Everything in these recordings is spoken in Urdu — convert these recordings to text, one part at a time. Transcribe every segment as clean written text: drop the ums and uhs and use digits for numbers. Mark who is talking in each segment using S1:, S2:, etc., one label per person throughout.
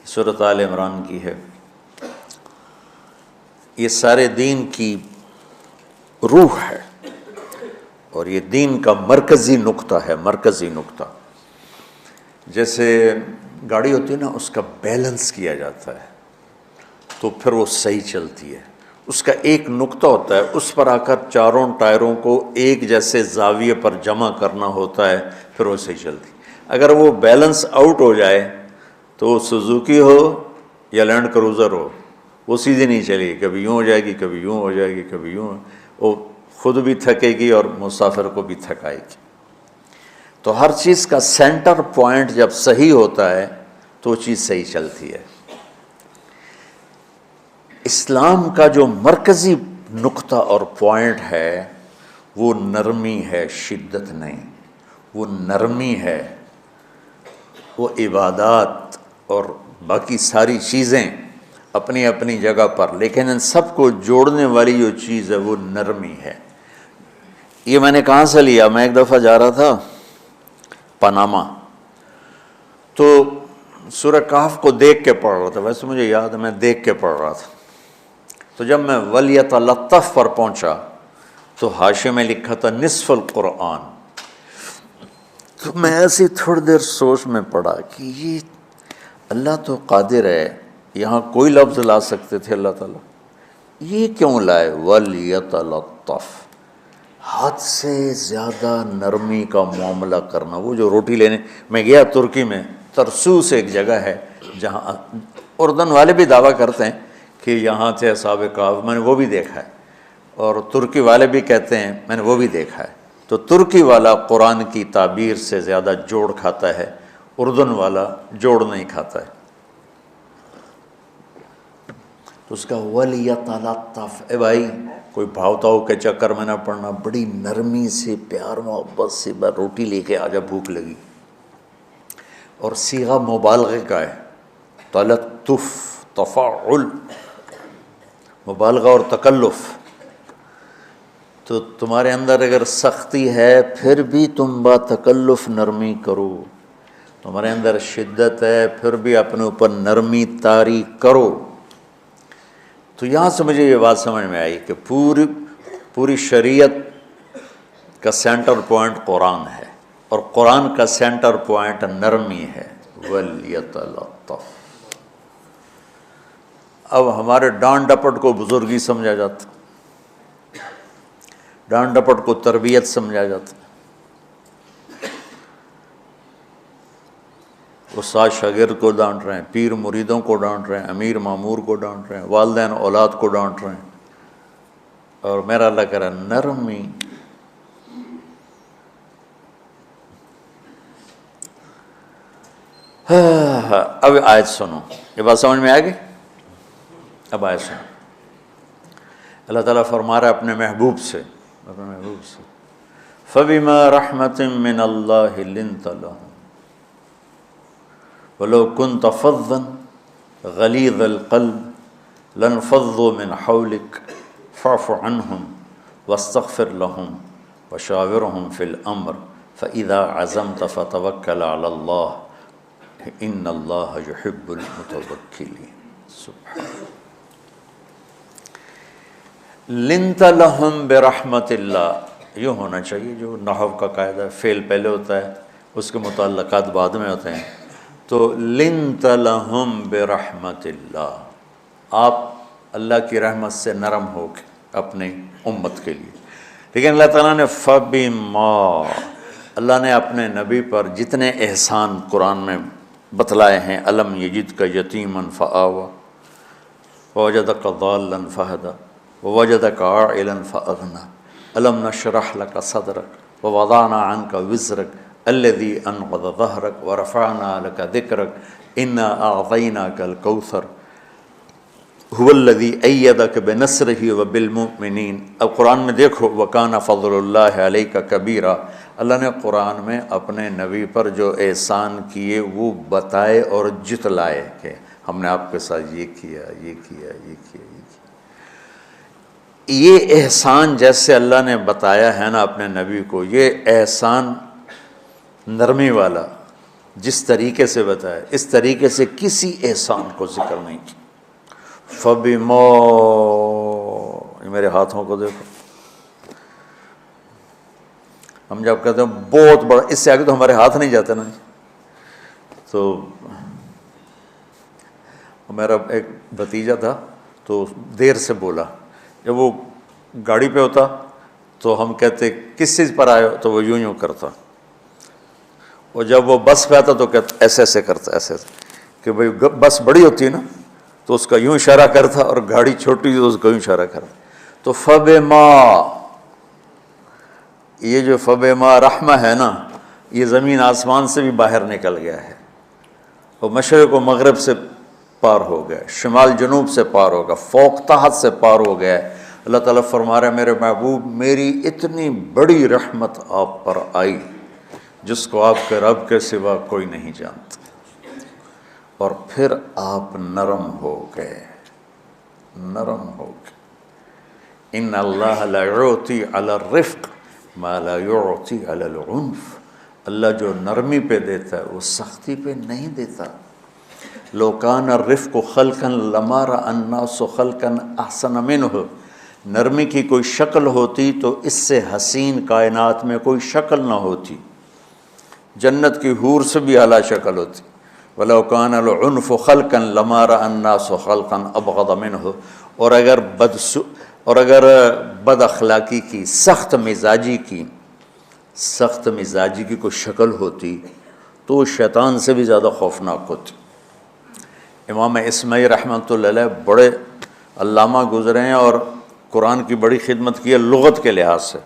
S1: سورۃ آل عمران کی ہے۔ یہ سارے دین کی روح ہے اور یہ دین کا مرکزی نقطہ ہے، مرکزی نقطہ۔ جیسے گاڑی ہوتی ہے نا، اس کا بیلنس کیا جاتا ہے تو پھر وہ صحیح چلتی ہے۔ اس کا ایک نقطہ ہوتا ہے، اس پر آ کر چاروں ٹائروں کو ایک جیسے زاویے پر جمع کرنا ہوتا ہے، پھر وہ صحیح چلتی ہے۔ اگر وہ بیلنس آؤٹ ہو جائے تو وہ سوزوکی ہو یا لینڈ کروزر ہو، وہ سیدھی نہیں چلے گی، کبھی یوں ہو جائے گی، کبھی یوں ہو جائے گی، کبھی یوں، وہ خود بھی تھکے گی اور مسافر کو بھی تھکائے گی۔ تو ہر چیز کا سینٹر پوائنٹ جب صحیح ہوتا ہے تو وہ چیز صحیح چلتی ہے۔ اسلام کا جو مرکزی نقطہ اور پوائنٹ ہے وہ نرمی ہے، شدت نہیں، وہ نرمی ہے۔ وہ عبادات اور باقی ساری چیزیں اپنی اپنی جگہ پر، لیکن ان سب کو جوڑنے والی جو چیز ہے وہ نرمی ہے۔ یہ میں نے کہاں سے لیا؟ میں ایک دفعہ جا رہا تھا پاناما، تو سورہ کہف کو دیکھ کے پڑھ رہا تھا، ویسے مجھے یاد ہے میں دیکھ کے پڑھ رہا تھا۔ تو جب میں وَلْيَتَلَطَّفْ پر پہنچا تو حاشیے میں لکھا تھا نصف القرآن۔ تو میں ایسی تھوڑی دیر سوچ میں پڑا کہ یہ اللہ تو قادر ہے، یہاں کوئی لفظ لا سکتے تھے اللہ تعالیٰ، یہ کیوں لائے وَلْيَتَلَطَّفْ؟ حد سے زیادہ نرمی کا معاملہ کرنا۔ وہ جو روٹی لینے میں گیا ترکی میں، ترسوس ایک جگہ ہے جہاں اردن والے بھی دعویٰ کرتے ہیں کہ یہاں تھے اصحاب کہف، میں نے وہ بھی دیکھا ہے، اور ترکی والے بھی کہتے ہیں میں نے وہ بھی دیکھا ہے۔ تو ترکی والا قرآن کی تعبیر سے زیادہ جوڑ کھاتا ہے، اردن والا جوڑ نہیں کھاتا ہے۔ تو اس کا وَلْيَتَلَطَّفْ، اے بھائی کوئی بھاؤ تاؤ کے چکر میں نہ پڑنا، بڑی نرمی سے پیار محبت سے روٹی لے کے آجا، بھوک لگی۔ اور صیغہ مبالغے کا ہے، تلطف، تفاعل، مبالغہ اور تکلف۔ تو تمہارے اندر اگر سختی ہے پھر بھی تم با تکلف نرمی کرو، تمہارے اندر شدت ہے پھر بھی اپنے اوپر نرمی طاری کرو۔ تو یہاں سے مجھے یہ بات سمجھ میں آئی کہ پوری شریعت کا سینٹر پوائنٹ قرآن ہے، اور قرآن کا سینٹر پوائنٹ نرمی ہے، وَلْيَتَلَطَّفْ۔ اب ہمارے ڈانٹ ڈپٹ کو بزرگی سمجھا جاتا، ڈانٹ ڈپٹ کو تربیت سمجھا جاتا، استاد شاگرد کو ڈانٹ رہے ہیں، پیر مریدوں کو ڈانٹ رہے ہیں، امیر مامور کو ڈانٹ رہے ہیں، والدین اولاد کو ڈانٹ رہے ہیں، اور میرا اللہ کہہ رہا ہے نرمی۔ اب آیت سنو، یہ بات سمجھ میں آ گئی؟ اب آیت سنو، اللہ تعالیٰ فرما رہا ہے اپنے محبوب سے، فَبِمَا رَحْمَةٍ مِّنَ اللَّهِ لِنْتَ لَهُمْ وَلَوْ كُنْتَ فَظًّا غَلِيظَ الْقَلْبِ لَانفَضُّوا مِنْ حَوْلِكَ فَاعْفُ عَنْهُمْ وَاسْتَغْفِرْ لَهُمْ وَشَاوِرْهُمْ فِي الْأَمْرِ فَإِذَا عَزَمْتَ فَتَوَكَّلْ عَلَى اللَّهِ إِنَّ اللَّهَ يُحِبُّ الْمُتَوَكِّلِينَ۔ سبحان لِنْتَ لَهُمْ بِرَحْمَةِ اللَّهِ، یوں ہونا چاہیے، جو نحو کا قاعدہ ہے، فعل پہلے ہوتا ہے اس کے متعلقات بعد میں ہوتے ہیں۔ تو لِنْتَ لَهُمْ بِرَحْمَةِ اللَّهِ، آپ اللہ کی رحمت سے نرم ہو کے اپنی امت کے لیے۔ لیکن اللہ تعالیٰ نے فَبِمَا، اللہ نے اپنے نبی پر جتنے احسان قرآن میں بتلائے ہیں، أَلَمْ يَجِدْكَ يَتِيمًا فَآوَى وَوَجَدَكَ ضَالًّا فَهَدَى وَوَجَدَكَ عَائِلًا فَأَغْنَى أَلَمْ نَشْرَحْ لَكَ صَدْرَكَ وَوَضَعْنَا عَنْكَ وِزْرَكَ الَّذِي أَنْقَضَ ظَهْرَكَ وَرَفَعْنَا لَكَ ذِكْرَكَ إِنَّا أَعْطَيْنَاكَ الْكَوْثَرَ هُوَ الَّذِي أَيَّدَكَ بِنَصْرِهِ وَبِالْمُؤْمِنِينَ۔ اب قرآن میں دیکھو وَكَانَ فَضْلُ اللَّهِ عَلَيْكَ كَبِيرًا، اللہ نے قرآن میں اپنے نبی پر جو احسان کیے وہ بتائے اور جتلائے کہ ہم نے آپ کے ساتھ یہ کیا، یہ کیا، یہ کیا، یہ کیا۔ یہ احسان جیسے اللہ نے بتایا ہے نا اپنے نبی کو، یہ احسان نرمی والا، جس طریقے سے بتایا اس طریقے سے کسی احسان کو ذکر نہیں کیا۔ فَبِمَا، یہ میرے ہاتھوں کو دیکھو، ہم جب کہتے ہیں بہت بڑا، اس سے آگے تو ہمارے ہاتھ نہیں جاتے نا۔ تو میرا ایک بھتیجا تھا تو دیر سے بولا، جب وہ گاڑی پہ ہوتا تو ہم کہتے کس چیز پر آئے ہو، تو وہ یوں کرتا، اور جب وہ بس پہ آتا تو کہتا ایسے ایسے کرتا، ایسے کہ بھئی بس بڑی ہوتی ہے نا تو اس کا یوں اشارہ کرتا، اور گاڑی چھوٹی تو اس کا یوں اشارہ کرتا۔ تو فَبِمَا، یہ جو فَبِمَا رحمہ ہے نا، یہ زمین آسمان سے بھی باہر نکل گیا ہے، اور مشرق و مغرب سے پار ہو گیا، شمال جنوب سے پار ہو گیا، فوق تحت سے پار ہو گیا۔ اللہ تعالیٰ فرما رہا ہے میرے محبوب میری اتنی بڑی رحمت آپ پر آئی جس کو آپ کے رب کے سوا کوئی نہیں جانتا، اور پھر آپ نرم ہو گئے، نرم ہو گئے۔ ان اللہ لا یعطی علی الرفق ما لا یعطی علی العنف، اللہ جو نرمی پہ دیتا ہے وہ سختی پہ نہیں دیتا۔ لو کان الرفق خلقا لما رأى الناس خلقا احسن منہ، نرمی کی کوئی شکل ہوتی تو اس سے حسین کائنات میں کوئی شکل نہ ہوتی، جنت کی حور سے بھی اعلیٰ شکل ہوتی۔ وَلَوْ كَانَ الْعُنْفُ خَلْقًا لَمَا رَأَى النَّاسُ خَلْقًا أَبْغَضَ مِنْهُ، اور اگر بد اخلاقی کی، سخت مزاجی کی کوئی شکل ہوتی تو وہ شیطان سے بھی زیادہ خوفناک ہوتی۔ امام اسماعیل رحمۃ اللہ علیہ بڑے علامہ گزرے ہیں اور قرآن کی بڑی خدمت کی ہے لغت کے لحاظ سے،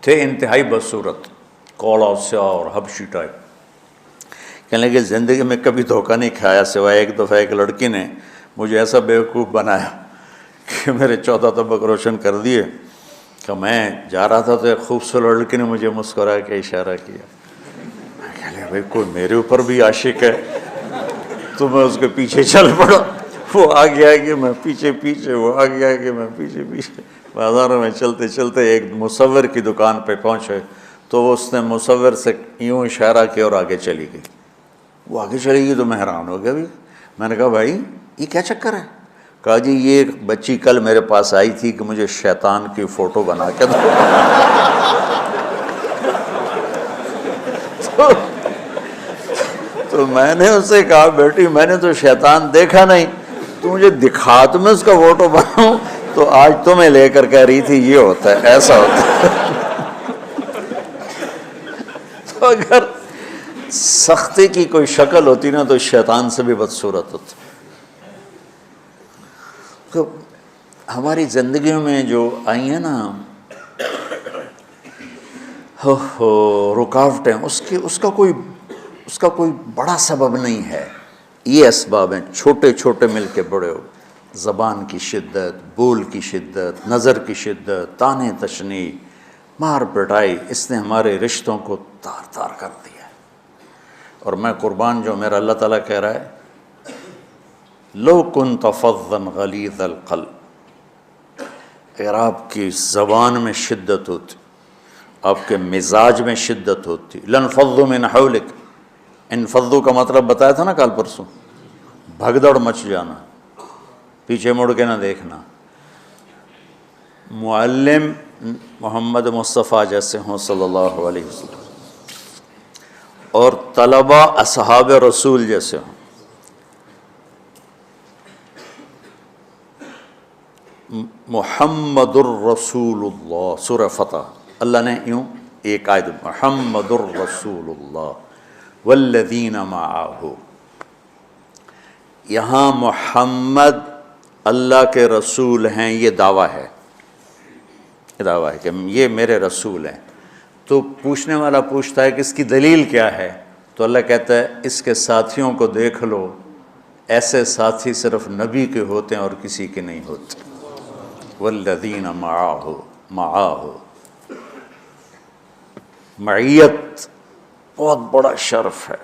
S1: تھے انتہائی بدصورت، کوڑا سیاہ اور حبشی ٹائپ۔ کہنے لگے زندگی میں کبھی دھوکہ نہیں کھایا سوائے ایک دفعہ ایک لڑکی نے مجھے ایسا بیوقوف بنایا کہ میرے 14 طبق روشن کر دیے، کہ میں جا رہا تھا تو ایک خوبصورت لڑکی نے مجھے مسکرا کے اشارہ کیا، میں کہہ لیا بھائی کوئی میرے اوپر بھی عاشق ہے، تو میں اس کے پیچھے چل پڑا، وہ آگے آگے میں پیچھے پیچھے، وہ آگے آگے میں پیچھے پیچھے، بازاروں میں چلتے چلتے ایک مصور کی دکان پہ پہنچے تو اس نے مصور سے یوں اشارہ کیا اور آگے چلی گئی۔ وہ آگے چلی گئی تو میں حیران ہو گیا بھی، میں نے کہا بھائی یہ کیا چکر ہے؟ کہا جی یہ ایک بچی کل میرے پاس آئی تھی کہ مجھے شیطان کی فوٹو بنا کے دو۔ تو میں نے اس سے کہا بیٹی میں نے تو شیطان دیکھا نہیں، تو مجھے دکھا تو میں اس کا فوٹو بناؤں، تو آج تمہیں لے کر کہہ رہی تھی یہ ہوتا ہے ایسا ہوتا ہے۔ تو اگر سختی کی کوئی شکل ہوتی نا تو شیطان سے بھی بدصورت ہوتی۔ تو ہماری زندگیوں میں جو آئی ہیں نا رکاوٹیں، اس کا کوئی بڑا سبب نہیں ہے، یہ اسباب ہیں چھوٹے چھوٹے مل کے بڑے ہو، زبان کی شدت، بول کی شدت، نظر کی شدت، طعنے تشنیع، مار پٹائی، اس نے ہمارے رشتوں کو تار تار کر دیا ہے۔ اور میں قربان جو میرا اللہ تعالیٰ کہہ رہا ہے لو کنت فظا غلیظ القلب، اگر آپ کی زبان میں شدت ہوتی، آپ کے مزاج میں شدت ہوتی، لانفضوا من حولک، انفضوا کا مطلب بتایا تھا نا کل پرسوں، بھگدڑ مچ جانا، پیچھے مڑ کے نہ دیکھنا۔ معلم محمد مصطفیٰ جیسے ہوں صلی اللہ علیہ وسلم، اور طلبہ اصحاب رسول جیسے ہوں، محمد الرسول اللہ، سورہ فتح اللہ نے یوں ایک آیت محمد الرسول اللہ والذین معہ، یہاں محمد اللہ کے رسول ہیں، یہ دعویٰ ہے، یہ دعویٰ ہے کہ یہ میرے رسول ہیں۔ تو پوچھنے والا پوچھتا ہے کہ اس کی دلیل کیا ہے، تو اللہ کہتا ہے اس کے ساتھیوں کو دیکھ لو، ایسے ساتھی صرف نبی کے ہوتے ہیں اور کسی کے نہیں ہوتے۔ والذین معاہ، معیت بہت بڑا شرف ہے۔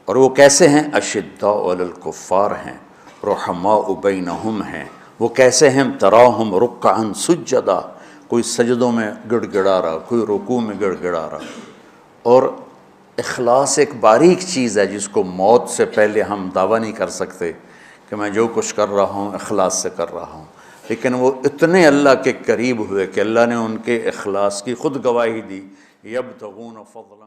S1: اور وہ کیسے ہیں؟ اشداء علی الکفار ہیں، رحماء بینہم ہیں۔ وہ کیسے ہیں؟ تراہم رکعا سجدا، کوئی سجدوں میں گڑ گڑا رہا، کوئی رکوع میں گڑ گڑا رہا، اور اخلاص ایک باریک چیز ہے جس کو موت سے پہلے ہم دعویٰ نہیں کر سکتے کہ میں جو کچھ کر رہا ہوں اخلاص سے کر رہا ہوں، لیکن وہ اتنے اللہ کے قریب ہوئے کہ اللہ نے ان کے اخلاص کی خود گواہی دی، یبتغون فضلا